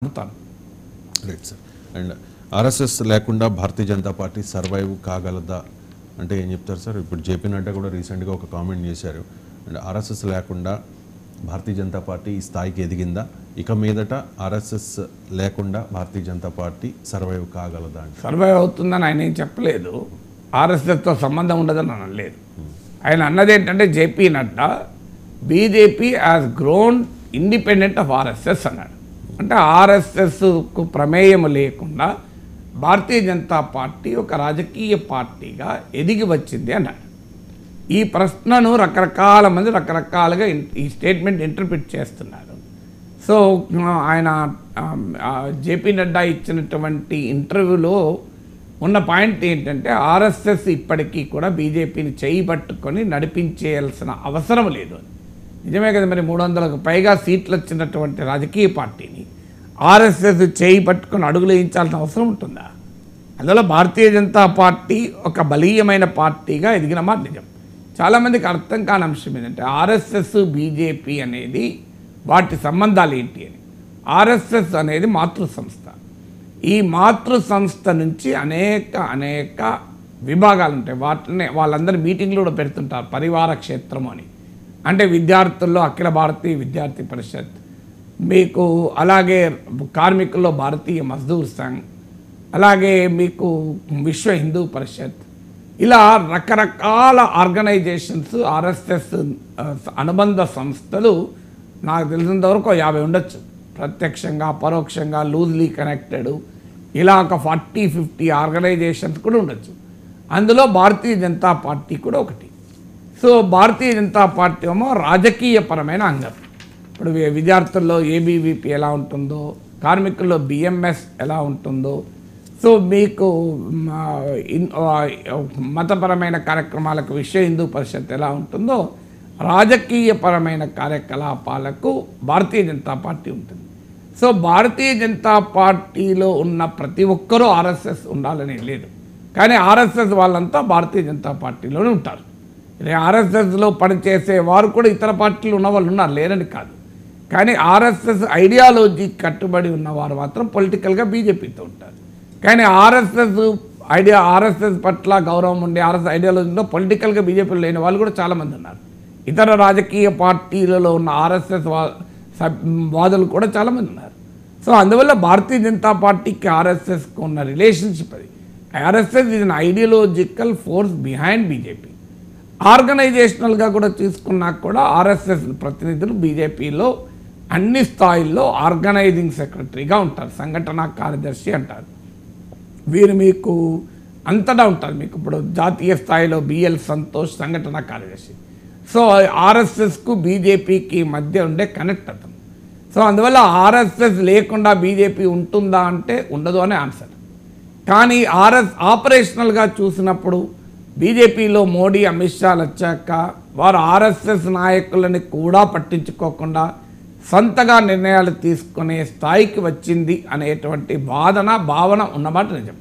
తాను. Right sir. And RSS లేకుండా Bharatiya Janata party survive కాగలదా అంటే ఏం చెప్తారు సార్? ఇప్పుడు జేపీ నడ్డా కూడా రీసెంట్గా ఒక కామెంట్ చేశారు. అండ్ ఆర్ఎస్ఎస్ లేకుండా భారతీయ జనతా పార్టీ ఈ స్థాయికి ఎదిగిందా, ఇక మీదట ఆర్ఎస్ఎస్ లేకుండా భారతీయ జనతా పార్టీ సర్వైవ్ కాగలదా అంటే? సర్వైవ్ అవుతుందని ఆయన ఏం చెప్పలేదు, ఆర్ఎస్ఎస్తో సంబంధం ఉండదని అనలేదు. ఆయన అన్నది ఏంటంటే JP Nadda BJP has grown independent of RSS అన్నాడు. అంటే ఆర్ఎస్ఎస్కు ప్రమేయం లేకుండా భారతీయ జనతా పార్టీ ఒక రాజకీయ పార్టీగా ఎదిగి వచ్చింది అన్నాడు. ఈ ప్రశ్నను రకరకాల మంది రకరకాలుగా ఈ స్టేట్మెంట్ ఇంటర్ప్రిట్ చేస్తున్నారు. సో ఆయన జేపీ నడ్డా ఇచ్చినటువంటి ఇంటర్వ్యూలో ఉన్న పాయింట్ ఏంటంటే ఆర్ఎస్ఎస్ ఇప్పటికీ కూడా బీజేపీని చేయి పట్టుకొని నడిపించేయాల్సిన అవసరం లేదు అని. నిజమే కదా, మరి 300కు పైగా సీట్లు వచ్చినటువంటి రాజకీయ పార్టీని ఆర్ఎస్ఎస్ చేయి పట్టుకొని అడుగులు వేయించాల్సిన అవసరం ఉంటుందా? అందువల్ల భారతీయ జనతా పార్టీ ఒక బలీయమైన పార్టీగా ఎదిగిన మాట నిజం. చాలామందికి అర్థం కాని అంశం ఏంటంటే ఆర్ఎస్ఎస్ బీజేపీ అనేది వాటి సంబంధాలు ఏంటి అని. ఆర్ఎస్ఎస్ అనేది మాతృ సంస్థ. ఈ మాతృ సంస్థ నుంచి అనేక విభాగాలు ఉంటాయి. వాటిని వాళ్ళందరూ మీటింగ్లు కూడా పెడుతుంటారు, పరివార క్షేత్రం అని. అంటే విద్యార్థుల్లో అఖిల భారతీయ విద్యార్థి పరిషత్, మీకు అలాగే కార్మికుల్లో భారతీయ మజ్దూర్ సంఘ్, అలాగే మీకు విశ్వ హిందూ పరిషత్, ఇలా రకరకాల ఆర్గనైజేషన్స్ ఆర్ఎస్ఎస్ అనుబంధ సంస్థలు నాకు తెలిసినంత వరకు 50 ఉండొచ్చు, ప్రత్యక్షంగా పరోక్షంగా లూజ్లీ కనెక్టెడ్. ఇలా ఒక 40-50 ఆర్గనైజేషన్స్ కూడా ఉండొచ్చు. అందులో భారతీయ జనతా పార్టీ కూడా ఒకటి. సో భారతీయ జనతా పార్టీ ఏమో రాజకీయపరమైన అంగం. ఇప్పుడు విద్యార్థుల్లో ఏబీవీపీ ఎలా ఉంటుందో, కార్మికుల్లో బిఎంఎస్ ఎలా ఉంటుందో, సో మీకు మతపరమైన కార్యక్రమాలకు విశ్వ హిందూ పరిషత్ ఎలా ఉంటుందో, రాజకీయపరమైన కార్యకలాపాలకు భారతీయ జనతా పార్టీ ఉంటుంది. సో భారతీయ జనతా పార్టీలో ఉన్న ప్రతి ఒక్కరూ ఆర్ఎస్ఎస్ ఉండాలని లేదు, కానీ ఆర్ఎస్ఎస్ వాళ్ళంతా భారతీయ జనతా పార్టీలోనే ఉంటారు. ఆర్ఎస్ఎస్లో పనిచేసే వారు కూడా ఇతర పార్టీలు ఉన్న వాళ్ళు ఉన్నారు, లేరని కాదు. కానీ ఆర్ఎస్ఎస్ ఐడియాలజీ కట్టుబడి ఉన్నవారు మాత్రం పొలిటికల్గా బీజేపీతో ఉంటారు. కానీ ఆర్ఎస్ఎస్ పట్ల గౌరవం ఉండే ఆర్ఎస్ఎస్ ఐడియాలజీలో పొలిటికల్గా బీజేపీలో లేని వాళ్ళు కూడా చాలామంది ఉన్నారు. ఇతర రాజకీయ పార్టీలలో ఉన్న ఆర్ఎస్ఎస్ వాదులు కూడా చాలామంది ఉన్నారు. సో అందువల్ల భారతీయ జనతా పార్టీకి ఆర్ఎస్ఎస్కు ఉన్న రిలేషన్షిప్ అది. ఆర్ఎస్ఎస్ ఇది ఐడియాలజికల్ ఫోర్స్ బిహైండ్ బీజేపీ. ఆర్గనైజేషనల్గా కూడా తీసుకున్నా కూడా ఆర్ఎస్ఎస్ ప్రతినిధులు బీజేపీలో అన్ని స్థాయిల్లో ఆర్గనైజింగ్ సెక్రటరీగా ఉంటారు, సంఘటనా కార్యదర్శి అంటారు. వీరు మీకు అంతటా ఉంటారు. మీకు ఇప్పుడు జాతీయ స్థాయిలో బిఎల్ సంతోష్ సంఘటనా కార్యదర్శి. సో ఆర్ఎస్ఎస్కు బీజేపీకి మధ్య ఉండే కనెక్ట్ అతను. సో అందువల్ల ఆర్ఎస్ఎస్ లేకుండా బీజేపీ ఉంటుందా అంటే ఉండదు అనే ఆన్సర్. కానీ ఆపరేషనల్గా చూసినప్పుడు బీజేపీలో మోడీ అమిత్ షాలు వచ్చాక వారు ఆర్ఎస్ఎస్ నాయకులని కూడా పట్టించుకోకుండా సొంతగా నిర్ణయాలు తీసుకునే స్థాయికి వచ్చింది అనేటువంటి భావన ఉన్నమాట నిజం.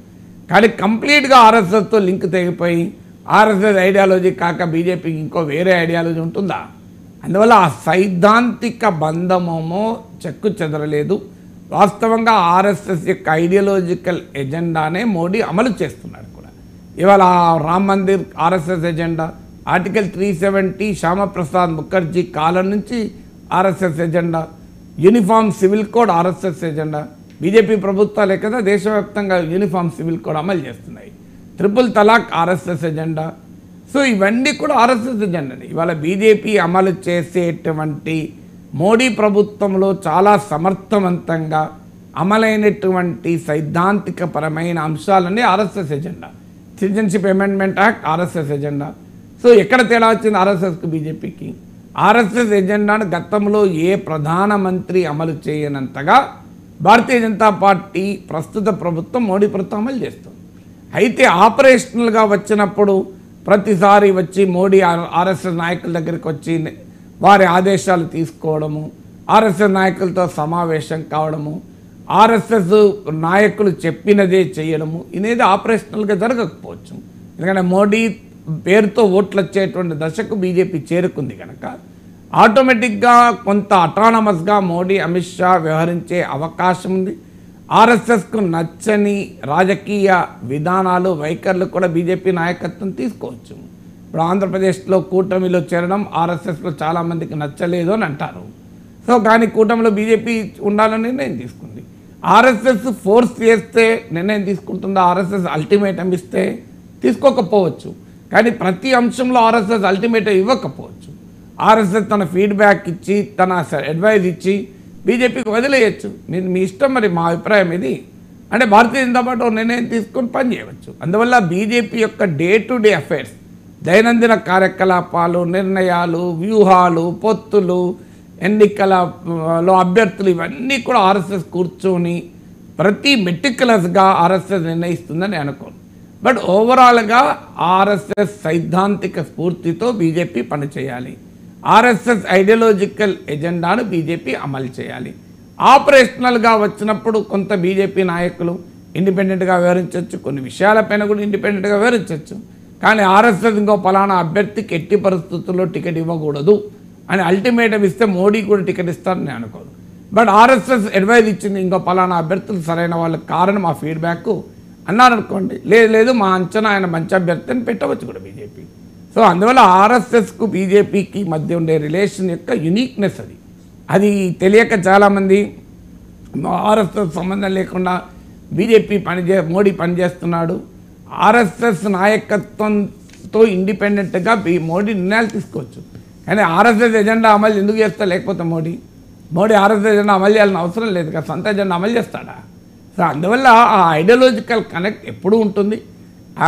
కానీ కంప్లీట్గా ఆర్ఎస్ఎస్తో లింక్ తెగిపోయి ఆర్ఎస్ఎస్ ఐడియాలజీ కాక బీజేపీకి ఇంకో వేరే ఐడియాలజీ ఉంటుందా? అందువల్ల ఆ సైద్ధాంతిక బంధమేమో చెక్కు చెదరలేదు. వాస్తవంగా ఆర్ఎస్ఎస్ యొక్క ఐడియాలజికల్ ఎజెండానే మోడీ అమలు చేస్తున్నాడు కూడా. ఇవాళ Ram Mandir RSS agenda, article 370 Shyamaprasad Mukherjee కాలం నుంచి RSS agenda, uniform civil code RSS agenda. BJP ప్రభుత్వాలే కదా దేశవ్యాప్తంగా యూనిఫామ్ సివిల్ కోడ్ అమలు చేస్తున్నాయి. Triple talaq RSS agenda. So ఇవన్నీ కూడా ఆర్ఎస్ఎస్ ఎజెండాని. ఇవాళ బీజేపీ అమలు చేసేటువంటి మోడీ ప్రభుత్వంలో చాలా సమర్థవంతంగా అమలైనటువంటి సైద్ధాంతికపరమైన అంశాలన్నీ RSS agenda. Citizenship amendment act RSS agenda. So ఎక్కడ తేడా వచ్చింది ఆర్ఎస్ఎస్కి బీజేపీకి? ఆర్ఎస్ఎస్ ఎజెండాను గతంలో ఏ ప్రధానమంత్రి అమలు చేయనంతగా భారతీయ జనతా పార్టీ ప్రస్తుత ప్రభుత్వం మోడీ ప్రభుత్వం అమలు చేస్తుంది. అయితే ఆపరేషనల్గా వచ్చినప్పుడు ప్రతిసారి వచ్చి మోడీ ఆర్ఎస్ఎస్ నాయకుల దగ్గరికి వచ్చి వారి ఆదేశాలు తీసుకోవడము, ఆర్ఎస్ఎస్ నాయకులతో సమావేశం కావడము, ఆర్ఎస్ఎస్ నాయకులు చెప్పినదే చేయడము అనేది ఆపరేషనల్గా జరగకపోవచ్చు. ఎందుకంటే మోడీ పేరుతో ఓట్లు వచ్చేటువంటి దశకు బీజేపీ చేరుకుంది కనుక ఆటోమేటిక్గా కొంత అటానమస్గా మోడీ అమిత్ షా వ్యవహరించే అవకాశం ఉంది. ఆర్ఎస్ఎస్కు నచ్చని రాజకీయ విధానాలు వైఖరులు కూడా బీజేపీ నాయకత్వం తీసుకోవచ్చు. ఇప్పుడు ఆంధ్రప్రదేశ్లో కూటమిలో చేరడం ఆర్ఎస్ఎస్లో చాలామందికి నచ్చలేదు అని అంటారు. సో కానీ కూటమిలో బీజేపీ ఉండాలని నిర్ణయం తీసుకుంది. ఆర్ఎస్ఎస్ ఫోర్స్ చేస్తే నిర్ణయం తీసుకుంటుందా, ఆర్ఎస్ఎస్ అల్టిమేటం ఇస్తే తీసుకోకపోవచ్చు. కానీ ప్రతి అంశంలో ఆర్ఎస్ఎస్ అల్టిమేటం ఇవ్వకపోవచ్చు. ఆర్ఎస్ఎస్ తన ఫీడ్బ్యాక్ ఇచ్చి తన అడ్వైజ్ ఇచ్చి బీజేపీకి వదిలేయచ్చు. మీ ఇష్టం, మరి మా అభిప్రాయం ఇది అంటే భారతీయ జనతా పార్టీ ఒక నిర్ణయం తీసుకొని పని చేయవచ్చు. అందువల్ల బీజేపీ యొక్క డే టు డే అఫైర్స్, దైనందిన కార్యకలాపాలు, నిర్ణయాలు, వ్యూహాలు, పొత్తులు, ఎన్నికలలో అభ్యర్థులు, ఇవన్నీ కూడా ఆర్ఎస్ఎస్ కూర్చొని ప్రతి మెటిక్యులస్గా ఆర్ఎస్ఎస్ నిర్ణయిస్తుందని అనుకోను. బట్ ఓవరాల్గా ఆర్ఎస్ఎస్ సైద్ధాంతిక స్ఫూర్తితో బీజేపీ పనిచేయాలి. ఆర్ఎస్ఎస్ ఐడియాలజికల్ ఎజెండాను బీజేపీ అమలు చేయాలి. ఆపరేషనల్గా వచ్చినప్పుడు కొంత బీజేపీ నాయకులు ఇండిపెండెంట్గా వ్యవహరించవచ్చు, కొన్ని విషయాలపైన కూడా ఇండిపెండెంట్గా వ్యవహరించవచ్చు. కానీ ఆర్ఎస్ఎస్ ఇంకో పలానా అభ్యర్థికి ఎట్టి పరిస్థితుల్లో టికెట్ ఇవ్వకూడదు అని అల్టిమేటం ఇస్తే మోడీ కూడా టికెట్ ఇస్తారని నేను అనుకోను. బట్ ఆర్ఎస్ఎస్ అడ్వైజ్ ఇచ్చింది, ఇంకో పలానా అభ్యర్థులు సరైన వాళ్ళకి కారణం మా ఫీడ్బ్యాక్ అన్నారనుకోండి, లేదు మా అంచనా ఆయన మంచి అభ్యర్థి అని పెట్టవచ్చు కూడా బీజేపీ. సో అందువల్ల ఆర్ఎస్ఎస్కు బీజేపీకి మధ్య ఉండే రిలేషన్ యొక్క యునీక్నెస్ అది తెలియక చాలామంది ఆర్ఎస్ఎస్ సంబంధం లేకుండా బీజేపీ మోడీ పనిచేస్తున్నాడు, ఆర్ఎస్ఎస్ నాయకత్వంతో ఇండిపెండెంట్గా మోడీ నిర్ణయాలు తీసుకోవచ్చు. కానీ ఆర్ఎస్ఎస్ ఎజెండా అమలు ఎందుకు చేస్తా, లేకపోతే మోడీ ఆర్ఎస్ఎస్ ఎజెండా అమలు చేయాలని అవసరం లేదు కదా, సొంత ఎజెండా అమలు చేస్తాడా? సో అందువల్ల ఆ ఐడియాలజికల్ కనెక్ట్ ఎప్పుడూ ఉంటుంది. ఆ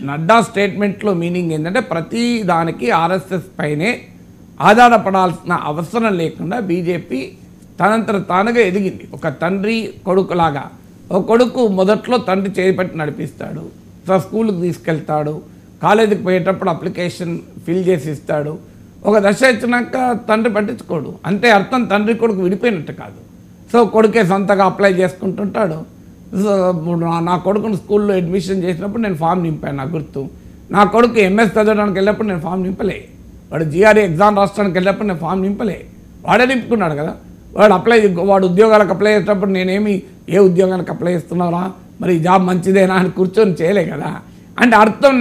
నడ్డా స్టేట్మెంట్లో మీనింగ్ ఏంటంటే ప్రతి దానికి ఆర్ఎస్ఎస్ పైనే ఆధారపడాల్సిన అవసరం లేకుండా బీజేపీ తనంతట తానుగా ఎదిగింది. ఒక తండ్రి కొడుకులాగా, ఒక కొడుకు మొదట్లో తండ్రి చేపట్టి నడిపిస్తాడు, సో స్కూల్కి తీసుకెళ్తాడు, కాలేజీకి పోయేటప్పుడు అప్లికేషన్ ఫిల్ చేసి ఇస్తాడు. ఒక దశ ఇచ్చినాక తండ్రి పట్టించుకోడు, అంటే అర్థం తండ్రి కొడుకు విడిపోయినట్టు కాదు. సో కొడుకే సొంతగా అప్లై చేసుకుంటుంటాడు. సో నా కొడుకుని స్కూల్లో అడ్మిషన్ చేసినప్పుడు నేను ఫామ్ నింపాను, నాకు గుర్తు. నా కొడుకు ఎంఎస్ చదవడానికి వెళ్ళినప్పుడు నేను ఫామ్ నింపలే, వాడు జిఆర్ఈ ఎగ్జామ్ రాష్ట్రానికి వెళ్ళినప్పుడు నేను ఫామ్ నింపలే, వాడే నింపుకున్నాడు కదా. వాడు ఉద్యోగాలకు అప్లై చేసేటప్పుడు నేనేమి ఏ ఉద్యోగానికి అప్లై చేస్తున్నారా, మరి ఈ జాబ్ మంచిదేనా అని కూర్చొని చేయలే కదా. అంటే అర్థం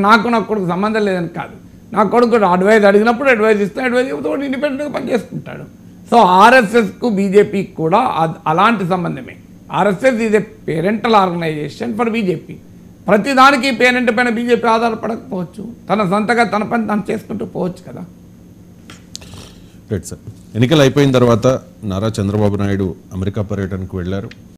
నా కొడుకు సంబంధం లేదని కాదు, నా కొడుకు అడ్వైజ్ అడిగినప్పుడు అడ్వైజ్ ఇస్తే అడ్వైజ్ ఇవ్వతో ఇండిపెండెంట్గా పనిచేసుకుంటాడు. సో ఆర్ఎస్ఎస్కు బీజేపీకి కూడా అలాంటి సంబంధమే. RSS is a parental organization for BJP. ప్రతిదానికి పేరెంట్ పైన బీజేపీ ఆధారపడకపోవచ్చు, తన సొంతగా తన పని తాను చేసుకుంటూ పోవచ్చు కదా. రైట్ సార్, ఎన్నికలు అయిపోయిన తర్వాత నారా చంద్రబాబు నాయుడు అమెరికా పర్యటనకు వెళ్ళారు.